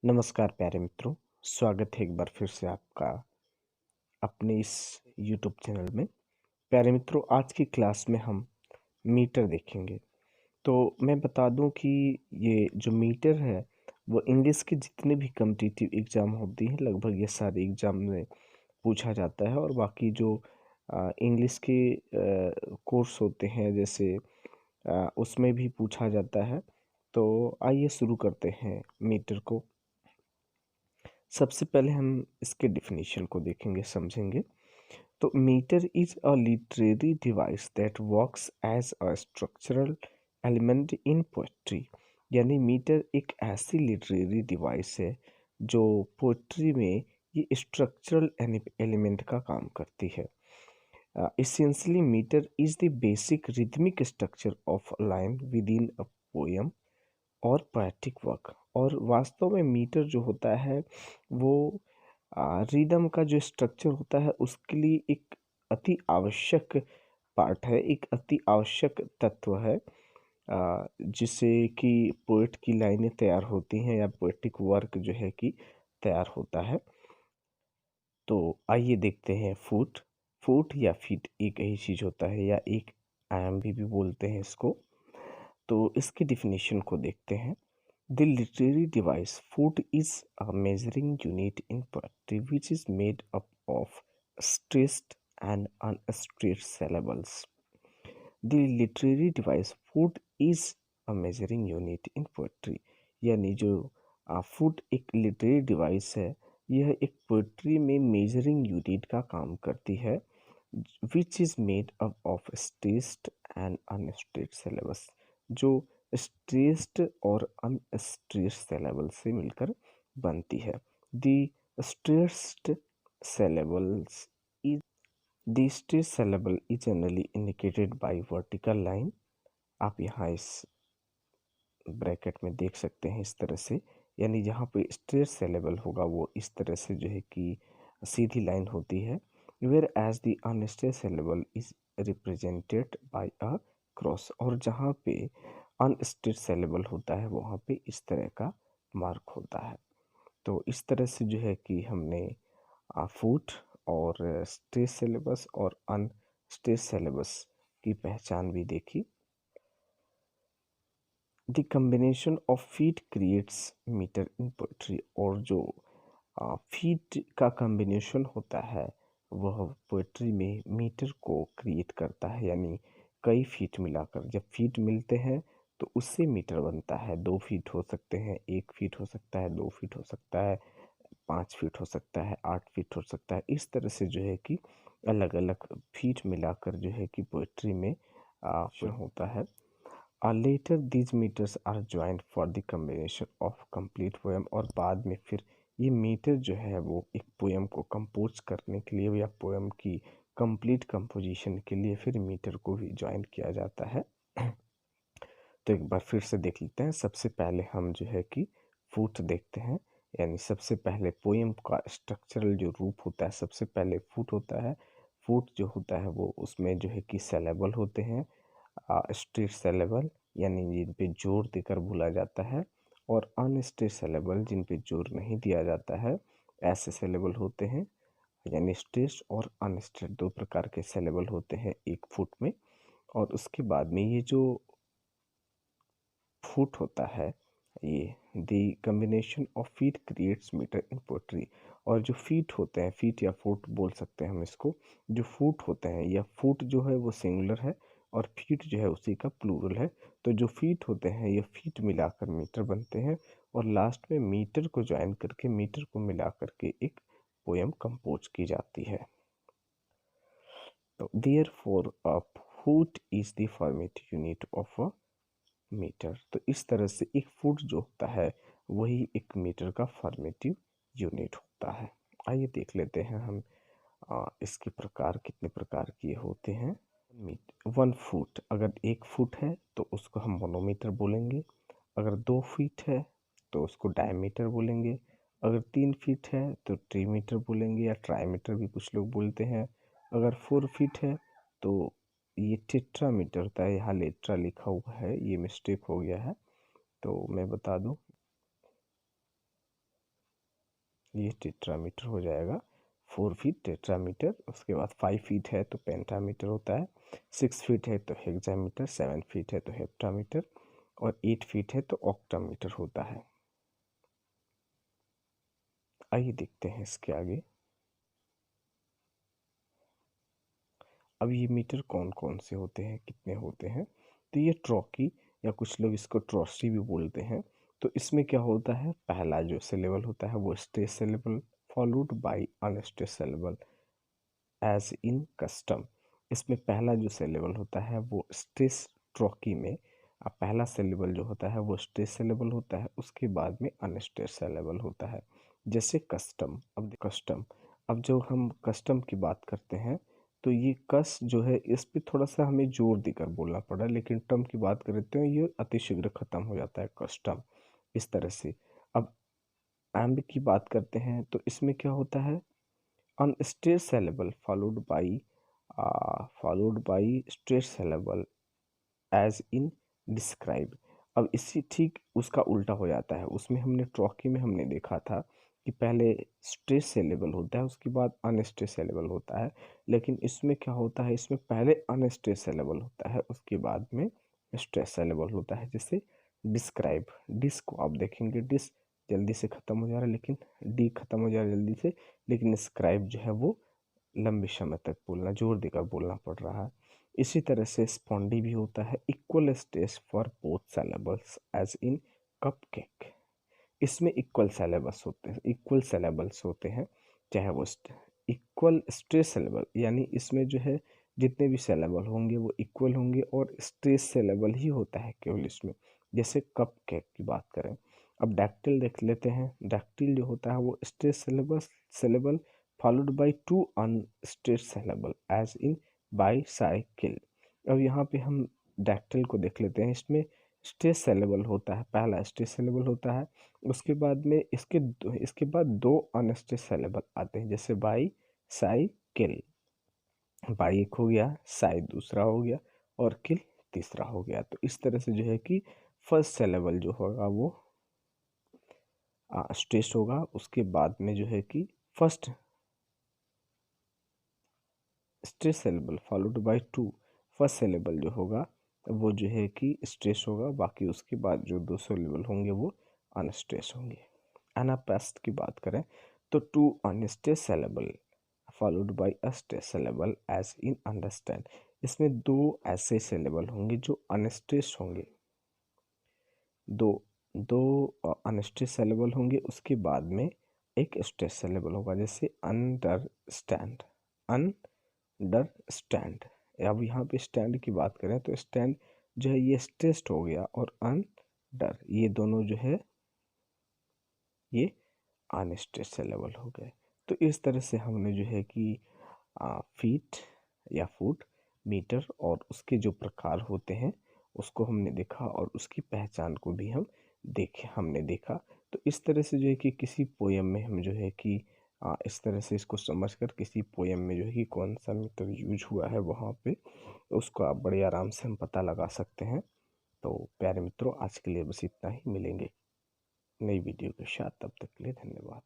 नमस्कार प्यारे मित्रों, स्वागत है एक बार फिर से आपका अपने इस यूट्यूब चैनल में। प्यारे मित्रों, आज की क्लास में हम मीटर देखेंगे। तो मैं बता दूं कि ये जो मीटर है वो इंग्लिश के जितने भी कॉम्पिटिटिव एग्ज़ाम होती हैं लगभग ये सारे एग्ज़ाम में पूछा जाता है। और बाकी जो इंग्लिश के कोर्स होते हैं जैसे उसमें भी पूछा जाता है। तो आइए शुरू करते हैं मीटर को। सबसे पहले हम इसके डेफिनेशन को देखेंगे, समझेंगे। तो metre is a literary device that works as a structural element in poetry. यानी मीटर एक ऐसी लिटरेरी डिवाइस है जो पोएट्री में ये स्ट्रक्चरल एलिमेंट का काम करती है। Essentially, meter is the basic rhythmic structure of a line within a poem और पोएटिक वर्क। और वास्तव में मीटर जो होता है वो रिदम का जो स्ट्रक्चर होता है उसके लिए एक अति आवश्यक पार्ट है, एक अति आवश्यक तत्व है, जिससे कि पोएट की लाइनें तैयार होती हैं या पोएटिक वर्क जो है कि तैयार होता है। तो आइए देखते हैं फुट। फुट या फीट एक ही चीज़ होता है या एक आयाम भी बोलते हैं इसको। तो इसकी डिफिनीशन को देखते हैं। The literary device foot is a measuring unit in poetry which is made up of stressed and unstressed syllables. The literary device foot is a measuring unit in poetry। यानी जो फुट एक literary device है, यह एक poetry में measuring unit का काम करती है, which is made up of stressed and unstressed syllabus. जो स्ट्रेस्ड और अनस्ट्रेस्ड सिलेबल से मिलकर बनती है। The stressed syllables is the stressed syllable is generally indicated by vertical line। आप यहाँ इस ब्रैकेट में देख सकते हैं इस तरह से। यानी जहाँ पे स्ट्रेट सिलेबल होगा वो इस तरह से जो है कि सीधी लाइन होती है। Whereas the unstressed syllable is represented by a cross. और जहाँ पे अनस्ट्रेट सिलेबल होता है वहाँ पे इस तरह का मार्क होता है। तो इस तरह से जो है कि हमने फूट और स्ट्रेट सिलेबस और अनस्ट्रेट सिलेबस की पहचान भी देखी। The combination of feet creates metre in poetry. और जो फीट का कम्बिनेशन होता है वह पोइट्री में मीटर को क्रिएट करता है। यानी कई फीट मिलाकर जब फीट मिलते हैं तो उससे मीटर बनता है। 2 फीट हो सकते हैं, 1 फीट हो सकता है, 2 फीट हो सकता है, 5 फीट हो सकता है, 8 फीट हो सकता है। इस तरह से जो है कि अलग अलग फीट मिलाकर जो है कि पोइट्री में होता है। Later these metres are joint for the combination of complete poem. और बाद में फिर ये मीटर जो है वो एक पोएम को कंपोज करने के लिए या पोएम की कंप्लीट कंपोजिशन के लिए फिर मीटर को भी ज्वाइन किया जाता है। तो एक बार फिर से देख लेते हैं। सबसे पहले हम जो है कि फुट देखते हैं। यानी सबसे पहले पोएम का स्ट्रक्चरल जो रूप होता है सबसे पहले फुट होता है। फुट जो होता है वो उसमें जो है कि सिलेबल होते हैं, स्ट्रेट सिलेबल यानी जिन पे जोर देकर बोला जाता है, और अनस्ट्रेट सिलेबल जिन पे जोर नहीं दिया जाता है, ऐसे सिलेबल होते हैं। यानी स्ट्रेट और अनस्ट्रेट 2 प्रकार के सिलेबल होते हैं एक फुट में। और उसके बाद में ये जो फुट होता है, ये the combination of feet creates metre in poetry. और जो फीट होते हैं, फीट या फुट बोल सकते हैं हम इसको। जो फुट होते हैं या फुट जो है वो सिंगुलर है और फीट जो है उसी का प्लूरल है। तो जो फीट होते हैं ये फीट मिलाकर मीटर बनते हैं और लास्ट में मीटर को ज्वाइन करके मीटर को मिला करके एक पोएम कंपोज की जाती है। तो therefore a foot is the formative unit of a metre. तो इस तरह से एक फुट जो होता है वही एक मीटर का फॉर्मेटिव यूनिट होता है। आइए देख लेते हैं हम इसके प्रकार कितने प्रकार के होते हैं। 1 फुट, अगर 1 फुट है तो उसको हम मोनोमीटर बोलेंगे। अगर 2 फीट है तो उसको डायमीटर बोलेंगे। अगर 3 फीट है तो ट्रीमीटर बोलेंगे या ट्राईमीटर भी कुछ लोग बोलते हैं। अगर 4 फीट है तो ये टेट्रामीटर होता है। यहाँ लेट्रा लिखा हुआ है, ये मिस्टेक हो गया है तो मैं बता दूं। ये टेट्रामीटर हो जाएगा। 4 फीट टेट्रामीटर। उसके बाद 5 फीट है तो पेंटामीटर होता है, 6 फीट है तो हेक्सामीटर, 7 फीट है तो हेप्टामीटर और 8 फीट है तो ऑक्टामीटर होता है। आइए देखते हैं इसके आगे। अब ये मीटर कौन कौन से होते हैं, कितने होते हैं? तो ये ट्रॉकी या कुछ लोग इसको ट्रॉसी भी बोलते हैं। तो इसमें क्या होता है, पहला जो सिलेबल होता है वो stress syllable followed by unstress syllable as in custom. इसमें पहला जो सिलेबल होता है वो स्ट्रेस ट्रॉकी में पहला सिलेबल जो होता है वो स्ट्रेस सिलेबल होता है, उसके बाद में अनस्ट्रेस सिलेबल होता है। जैसे कस्टम। अब जो हम कस्टम की बात करते हैं तो ये कस जो है इस पे थोड़ा सा हमें जोर देकर बोलना पड़ा, लेकिन टर्म की बात करें तो ये अतिशीघ्र खत्म हो जाता है कस्टम, इस तरह से। अब एम्ब की बात करते हैं तो इसमें क्या होता है, unstressed syllable followed by stressed syllable as in describe। अब इसी ठीक उसका उल्टा हो जाता है। उसमें हमने ट्रॉकी में हमने देखा था कि पहले स्ट्रेस सिलेबल होता है उसके बाद अनस्ट्रेस सिलेबल होता है, लेकिन इसमें क्या होता है, इसमें पहले अनस्ट्रेस सिलेबल होता है उसके बाद में स्ट्रेस सिलेबल होता है। जैसे डिस्क्राइब, डिस को आप देखेंगे डिस जल्दी से ख़त्म हो जा रहा है, लेकिन डी खत्म हो जा रहा है जल्दी से, लेकिन स्क्राइब जो है वो लंबे समय तक बोलना, जोर देकर बोलना पड़ रहा है। इसी तरह से स्पॉन्डी भी होता है, equal stress for both syllables as in cupcake. इसमें इक्वल सिलेबल्स होते हैं, चाहे वो इक्वल स्ट्रेस सिलेबल, यानी इसमें जो है जितने भी सिलेबल होंगे वो इक्वल होंगे और स्ट्रेस सिलेबल ही होता है केवल इसमें। जैसे कप केक की बात करें। अब डैक्टिल देख लेते हैं। डैक्टिल जो होता है वो stress syllable followed by two unstressed syllable as in bicycle। अब यहाँ पे हम डैक्टिल को देख लेते हैं। इसमें स्ट्रेस सिलेबल होता है, पहला स्ट्रेस सिलेबल होता है, उसके बाद में इसके बाद दो अनस्ट्रेस सिलेबल आते हैं, जैसे बाई साइकिल। बाई एक हो गया, साई दूसरा हो गया और किल तीसरा हो गया। तो इस तरह से जो है कि फर्स्ट सिलेबल जो होगा वो स्ट्रेस होगा, उसके बाद में जो है कि first stress syllable followed by two, first syllable जो होगा वो जो है कि स्ट्रेस होगा, बाकी उसके बाद जो दो सिलेबल होंगे वो अनस्ट्रेस होंगे। एनापेस्ट की बात करें तो two unstress syllable followed by a stress syllable as in understand. इसमें दो ऐसे सिलेबल होंगे जो अनस्ट्रेस होंगे, दो दो अनस्ट्रेस सिलेबल होंगे, उसके बाद में एक स्ट्रेस सिलेबल होगा, जैसे अंडरस्टैंड, अंडरस्टैंड। अब यहाँ पे स्टैंड की बात करें तो स्टैंड जो है ये स्ट्रेस्ड हो गया और अंडर ये दोनों जो है ये अनस्ट्रेस्ड सिलेबल हो गए। तो इस तरह से हमने जो है कि फीट या फुट, मीटर और उसके जो प्रकार होते हैं उसको हमने देखा और उसकी पहचान को भी हमने देखा। तो इस तरह से जो है कि किसी पोयम में हम जो है कि इस तरह से इसको समझकर किसी पोयम में जो है कि कौन सा मीटर यूज हुआ है वहाँ पे उसको आप बड़े आराम से हम पता लगा सकते हैं। तो प्यारे मित्रों, आज के लिए बस इतना ही। मिलेंगे नई वीडियो के साथ, तब तक के लिए धन्यवाद।